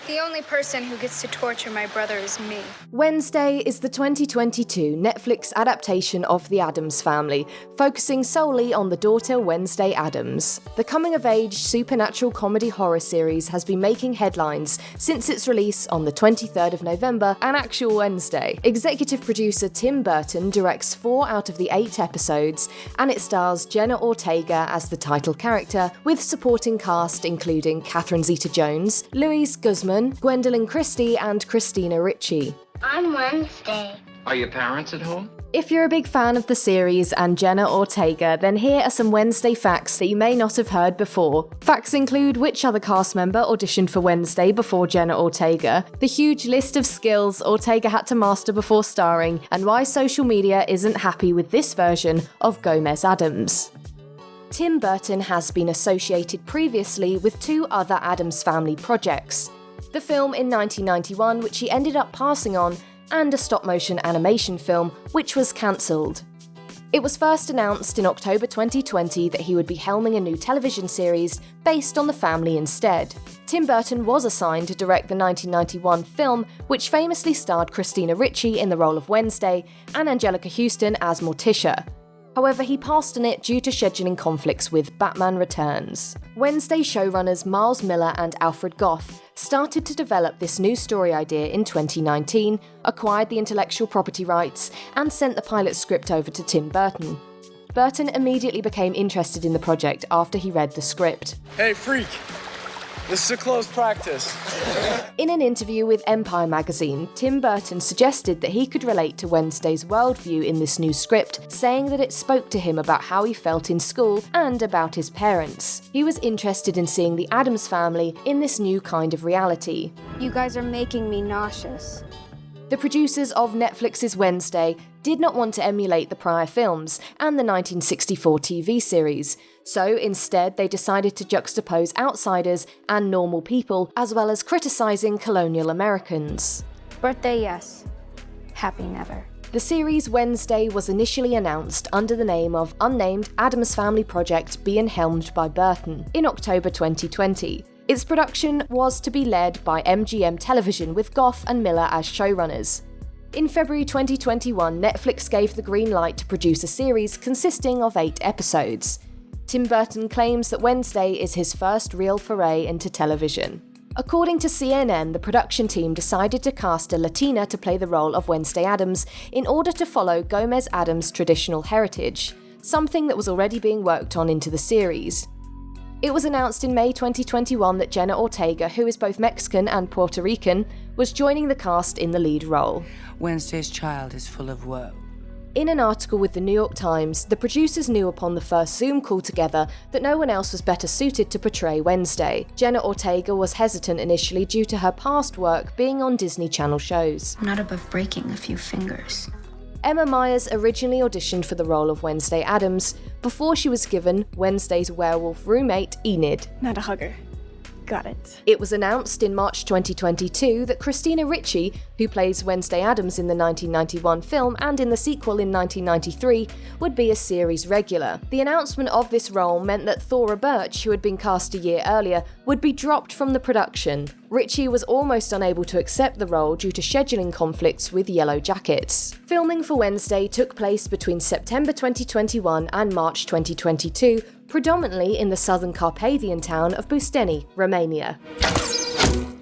The only person who gets to torture my brother is me. Wednesday is the 2022 Netflix adaptation of The Addams Family, focusing solely on the daughter Wednesday Addams. The coming-of-age supernatural comedy horror series has been making headlines since its release on the 23rd of November, an actual Wednesday. Executive producer Tim Burton directs 4 out of the 8 episodes, and it stars Jenna Ortega as the title character, with supporting cast including Catherine Zeta-Jones, Guzmán, Gwendoline Christie and Christina Ricci. On Wednesday. Are your parents at home? If you're a big fan of the series and Jenna Ortega, then here are some Wednesday facts that you may not have heard before. Facts include which other cast member auditioned for Wednesday before Jenna Ortega, the huge list of skills Ortega had to master before starring, and why social media isn't happy with this version of Gomez Addams. Tim Burton has been associated previously with 2 other Addams Family projects. The film in 1991, which he ended up passing on, and a stop-motion animation film, which was cancelled. It was first announced in October 2020 that he would be helming a new television series based on the family instead. Tim Burton was assigned to direct the 1991 film, which famously starred Christina Ricci in the role of Wednesday and Angelica Houston as Morticia. However, he passed on it due to scheduling conflicts with Batman Returns. Wednesday showrunners Miles Millar and Alfred Gough started to develop this new story idea in 2019, acquired the intellectual property rights, and sent the pilot script over to Tim Burton. Burton immediately became interested in the project after he read the script. Hey, freak! This is a closed practice. In an interview with Empire magazine, Tim Burton suggested that he could relate to Wednesday's worldview in this new script, saying that it spoke to him about how he felt in school and about his parents. He was interested in seeing the Addams family in this new kind of reality. You guys are making me nauseous. The producers of Netflix's Wednesday did not want to emulate the prior films and the 1964 TV series, so instead they decided to juxtapose outsiders and normal people, as well as criticising colonial Americans. Birthday, yes. Happy never. The series Wednesday was initially announced under the name of Unnamed Addams Family Project, being helmed by Burton in October 2020. Its production was to be led by MGM Television, with Gough and Millar as showrunners. In February 2021, Netflix gave the green light to produce a series consisting of 8 episodes. Tim Burton claims that Wednesday is his first real foray into television. According to CNN, the production team decided to cast a Latina to play the role of Wednesday Addams in order to follow Gomez Addams' traditional heritage, something that was already being worked on into the series. It was announced in May 2021 that Jenna Ortega, who is both Mexican and Puerto Rican, was joining the cast in the lead role. Wednesday's child is full of woe. In an article with the New York Times, the producers knew upon the first Zoom call together that no one else was better suited to portray Wednesday. Jenna Ortega was hesitant initially due to her past work being on Disney Channel shows. I'm not above breaking a few fingers. Emma Myers originally auditioned for the role of Wednesday Addams before she was given Wednesday's werewolf roommate, Enid. Not a hugger. Got it. It was announced in March 2022 that Christina Ricci, who plays Wednesday Addams in the 1991 film and in the sequel in 1993, would be a series regular. The announcement of this role meant that Thora Birch, who had been cast a year earlier, would be dropped from the production. Ricci was almost unable to accept the role due to scheduling conflicts with Yellow Jackets. Filming for Wednesday took place between September 2021 and March 2022, predominantly in the southern Carpathian town of Busteni, Romania.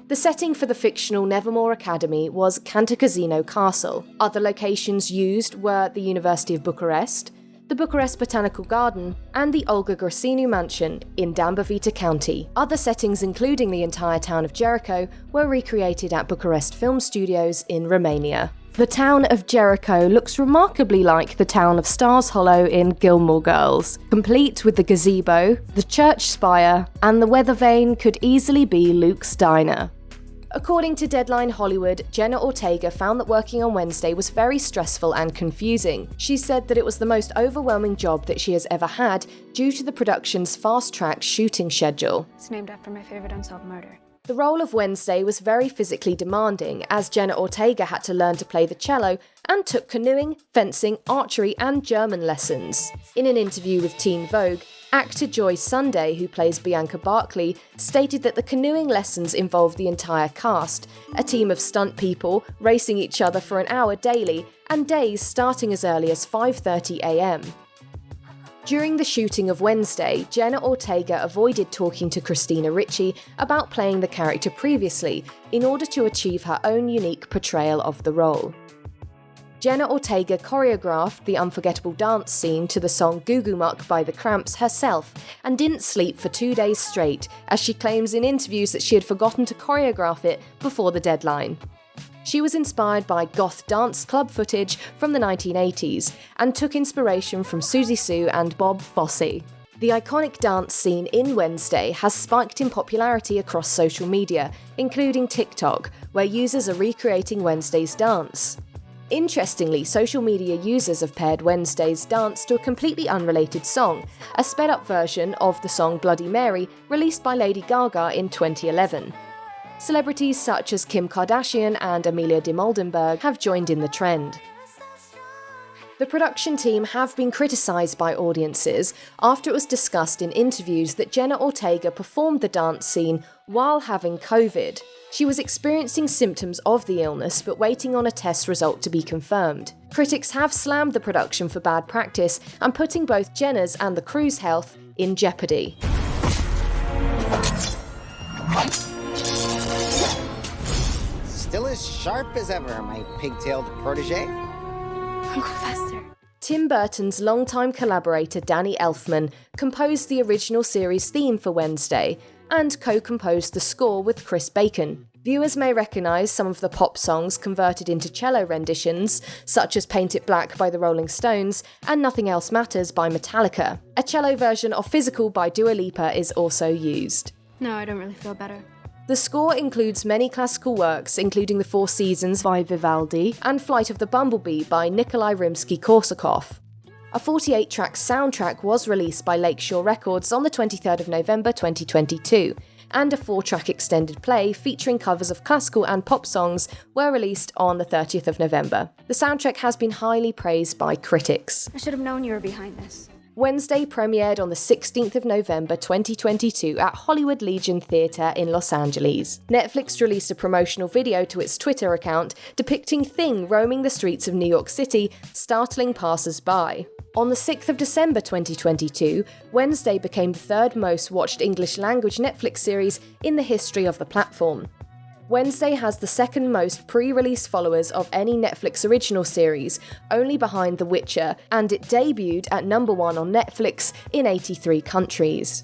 The setting for the fictional Nevermore Academy was Cantacuzino Castle. Other locations used were the University of Bucharest, the Bucharest Botanical Garden, and the Olga Grăsinu Mansion in Dâmbovița County. Other settings, including the entire town of Jericho, were recreated at Bucharest Film Studios in Romania. The town of Jericho looks remarkably like the town of Stars Hollow in Gilmore Girls, complete with the gazebo, the church spire, and the weather vane could easily be Luke's diner. According to Deadline Hollywood, Jenna Ortega found that working on Wednesday was very stressful and confusing. She said that it was the most overwhelming job that she has ever had due to the production's fast-track shooting schedule. It's named after my favorite unsolved murder. The role of Wednesday was very physically demanding, as Jenna Ortega had to learn to play the cello and took canoeing, fencing, archery, and German lessons. In an interview with Teen Vogue, Actor Joy Sunday, who plays Bianca Barkley, stated that the canoeing lessons involved the entire cast, a team of stunt people racing each other for an hour daily, and days starting as early as 5:30 a.m. During the shooting of Wednesday, Jenna Ortega avoided talking to Christina Ricci about playing the character previously in order to achieve her own unique portrayal of the role. Jenna Ortega choreographed the unforgettable dance scene to the song Goo Goo Muck by The Cramps herself and didn't sleep for 2 days straight, as she claims in interviews that she had forgotten to choreograph it before the deadline. She was inspired by goth dance club footage from the 1980s and took inspiration from Susie Sue and Bob Fosse. The iconic dance scene in Wednesday has spiked in popularity across social media, including TikTok, where users are recreating Wednesday's dance. Interestingly, social media users have paired Wednesday's dance to a completely unrelated song, a sped-up version of the song Bloody Mary, released by Lady Gaga in 2011. Celebrities such as Kim Kardashian and Amelia de Moldenberg have joined in the trend. The production team have been criticised by audiences after it was discussed in interviews that Jenna Ortega performed the dance scene while having COVID. She was experiencing symptoms of the illness but waiting on a test result to be confirmed. Critics have slammed the production for bad practice and putting both Jenna's and the crew's health in jeopardy. Still as sharp as ever, my pigtailed protege. Uncle Fester. Tim Burton's longtime collaborator Danny Elfman composed the original series theme for Wednesday and co-composed the score with Chris Bacon. Viewers may recognise some of the pop songs converted into cello renditions, such as Paint It Black by the Rolling Stones and Nothing Else Matters by Metallica. A cello version of Physical by Dua Lipa is also used. No, I don't really feel better. The score includes many classical works, including The Four Seasons by Vivaldi and Flight of the Bumblebee by Nikolai Rimsky-Korsakov. A 48-track soundtrack was released by Lakeshore Records on the 23rd of November 2022, and a 4-track extended play featuring covers of classical and pop songs were released on the 30th of November. The soundtrack has been highly praised by critics. I should have known you were behind this. Wednesday premiered on the 16th of November 2022 at Hollywood Legion Theatre in Los Angeles. Netflix released a promotional video to its Twitter account depicting Thing roaming the streets of New York City, startling passers-by. On the 6th of December 2022, Wednesday became the third most watched English-language Netflix series in the history of the platform. Wednesday has the second most pre-release followers of any Netflix original series, only behind The Witcher, and it debuted at number 1 on Netflix in 83 countries.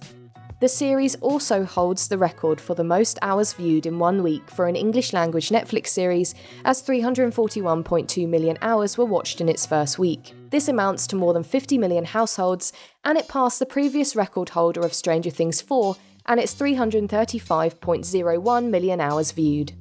The series also holds the record for the most hours viewed in 1 week for an English-language Netflix series, as 341.2 million hours were watched in its first week. This amounts to more than 50 million households, and it passed the previous record holder of Stranger Things 4 and its 335.01 million hours viewed.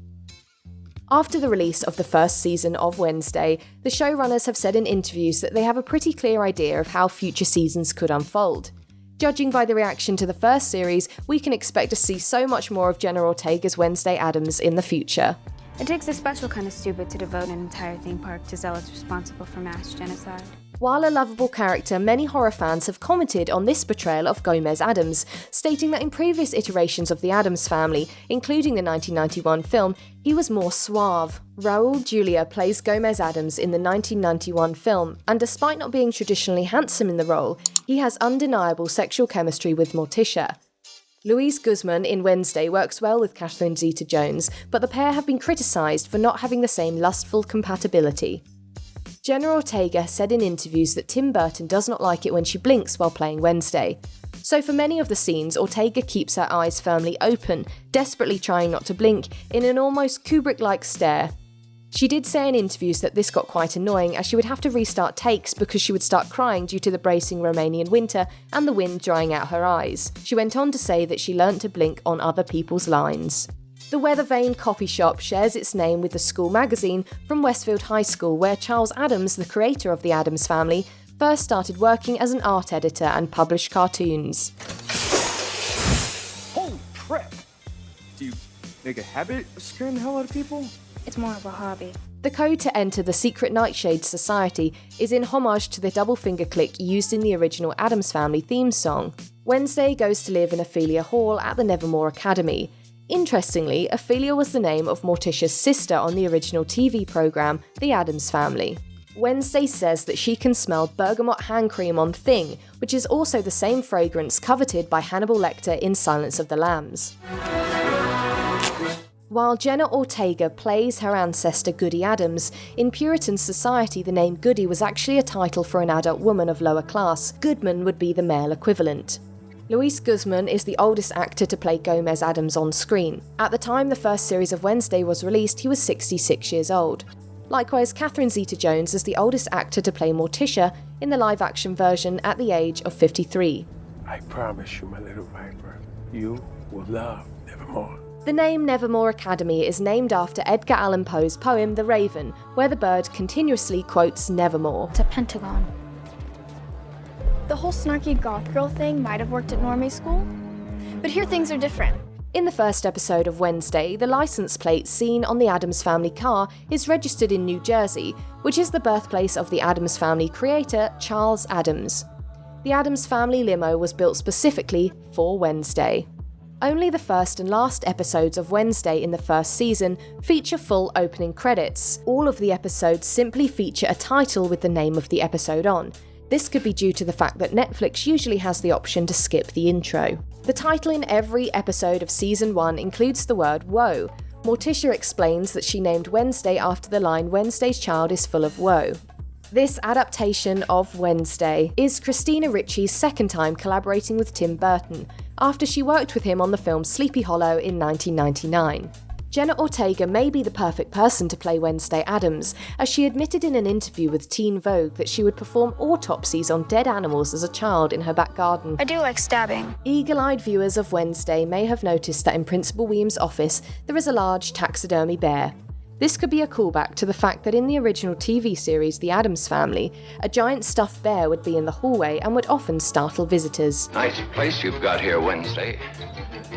After the release of the first season of Wednesday, the showrunners have said in interviews that they have a pretty clear idea of how future seasons could unfold. Judging by the reaction to the first series, we can expect to see so much more of Jenna Ortega's Wednesday Addams in the future. It takes a special kind of stupid to devote an entire theme park to zealots responsible for mass genocide. While a lovable character, many horror fans have commented on this portrayal of Gomez Addams, stating that in previous iterations of the Addams Family, including the 1991 film, he was more suave. Raul Julia plays Gomez Addams in the 1991 film, and despite not being traditionally handsome in the role, he has undeniable sexual chemistry with Morticia. Luis Guzmán in Wednesday works well with Catherine Zeta-Jones, but the pair have been criticised for not having the same lustful compatibility. Jenna Ortega said in interviews that Tim Burton does not like it when she blinks while playing Wednesday. So for many of the scenes, Ortega keeps her eyes firmly open, desperately trying not to blink, in an almost Kubrick-like stare. She did say in interviews that this got quite annoying, as she would have to restart takes because she would start crying due to the bracing Romanian winter and the wind drying out her eyes. She went on to say that she learnt to blink on other people's lines. The Weather Vane coffee shop shares its name with the school magazine from Westfield High School, where Charles Addams, the creator of the Addams Family, first started working as an art editor and published cartoons. Holy crap! Do you make a habit of scaring the hell out of people? It's more of a hobby. The code to enter the secret Nightshade Society is in homage to the double finger click used in the original Addams Family theme song. Wednesday goes to live in Ophelia Hall at the Nevermore Academy. Interestingly, Ophelia was the name of Morticia's sister on the original TV programme, The Addams Family. Wednesday says that she can smell bergamot hand cream on Thing, which is also the same fragrance coveted by Hannibal Lecter in Silence of the Lambs. While Jenna Ortega plays her ancestor Goody Addams, in Puritan society the name Goody was actually a title for an adult woman of lower class. Guzmán would be the male equivalent. Luis Guzmán is the oldest actor to play Gomez Addams on screen. At the time the first series of Wednesday was released, he was 66 years old. Likewise, Catherine Zeta-Jones is the oldest actor to play Morticia in the live-action version at the age of 53. I promise you, my little viper, you will love Nevermore. The name Nevermore Academy is named after Edgar Allan Poe's poem The Raven, where the bird continuously quotes Nevermore. It's a pentagon. The whole snarky goth girl thing might have worked at normie school, but here things are different. In the first episode of Wednesday, the license plate seen on the Addams Family car is registered in New Jersey, which is the birthplace of the Addams Family creator, Charles Addams. The Addams Family limo was built specifically for Wednesday. Only the first and last episodes of Wednesday in the first season feature full opening credits. All of the episodes simply feature a title with the name of the episode on. This could be due to the fact that Netflix usually has the option to skip the intro. The title in every episode of Season 1 includes the word woe. Morticia explains that she named Wednesday after the line "Wednesday's child is full of woe." This adaptation of Wednesday is Christina Ricci's second time collaborating with Tim Burton, after she worked with him on the film Sleepy Hollow in 1999. Jenna Ortega may be the perfect person to play Wednesday Addams, as she admitted in an interview with Teen Vogue that she would perform autopsies on dead animals as a child in her back garden. I do like stabbing. Eagle-eyed viewers of Wednesday may have noticed that in Principal Weem's office there is a large taxidermy bear. This could be a callback to the fact that in the original TV series The Addams Family, a giant stuffed bear would be in the hallway and would often startle visitors. Nice place you've got here, Wednesday.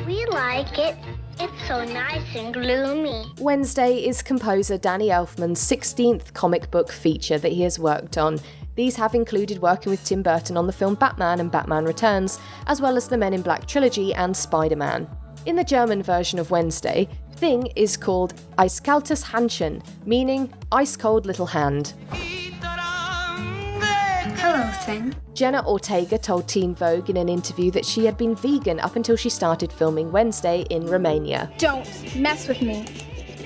We like it. It's so nice and gloomy. Wednesday is composer Danny Elfman's 16th comic book feature that he has worked on. These have included working with Tim Burton on the film Batman and Batman Returns, as well as the Men in Black trilogy and Spider-Man. In the German version of Wednesday, Thing is called Eiskaltes Handchen, meaning ice-cold little hand. Hello, Thing. Jenna Ortega told Teen Vogue in an interview that she had been vegan up until she started filming Wednesday in Romania. Don't mess with me.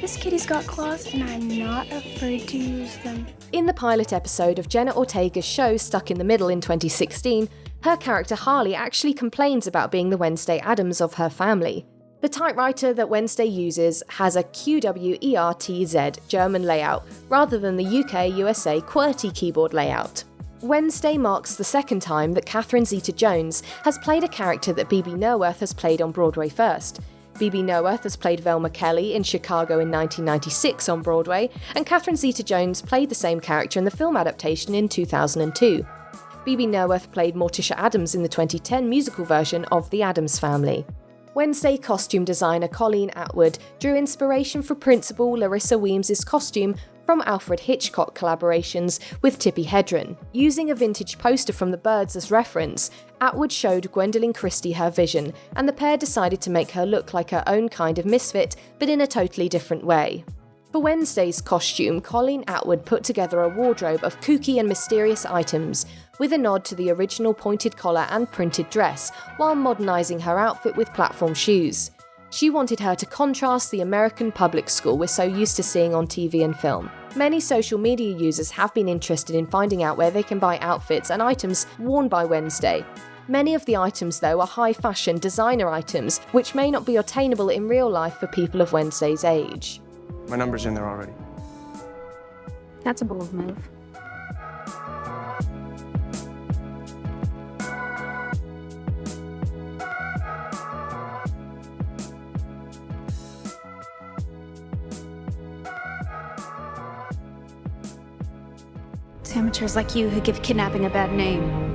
This kitty's got claws and I'm not afraid to use them. In the pilot episode of Jenna Ortega's show Stuck in the Middle in 2016, her character Harley actually complains about being the Wednesday Addams of her family. The typewriter that Wednesday uses has a QWERTZ German layout rather than the UK-USA QWERTY keyboard layout. Wednesday marks the second time that Catherine Zeta-Jones has played a character that Bebe Neuwirth has played on Broadway first. Bebe Neuwirth has played Velma Kelly in Chicago in 1996 on Broadway, and Catherine Zeta-Jones played the same character in the film adaptation in 2002. Bebe Neuwirth played Morticia Addams in the 2010 musical version of The Addams Family. Wednesday costume designer Colleen Atwood drew inspiration for Principal Larissa Weems's costume from Alfred Hitchcock collaborations with Tippi Hedren. Using a vintage poster from The Birds as reference, Atwood showed Gwendoline Christie her vision, and the pair decided to make her look like her own kind of misfit, but in a totally different way. For Wednesday's costume, Colleen Atwood put together a wardrobe of kooky and mysterious items, with a nod to the original pointed collar and printed dress, while modernising her outfit with platform shoes. She wanted her to contrast the American public school we're so used to seeing on TV and film. Many social media users have been interested in finding out where they can buy outfits and items worn by Wednesday. Many of the items, though, are high-fashion designer items, which may not be attainable in real life for people of Wednesday's age. My number's in there already. That's a bold move. It's amateurs like you who give kidnapping a bad name.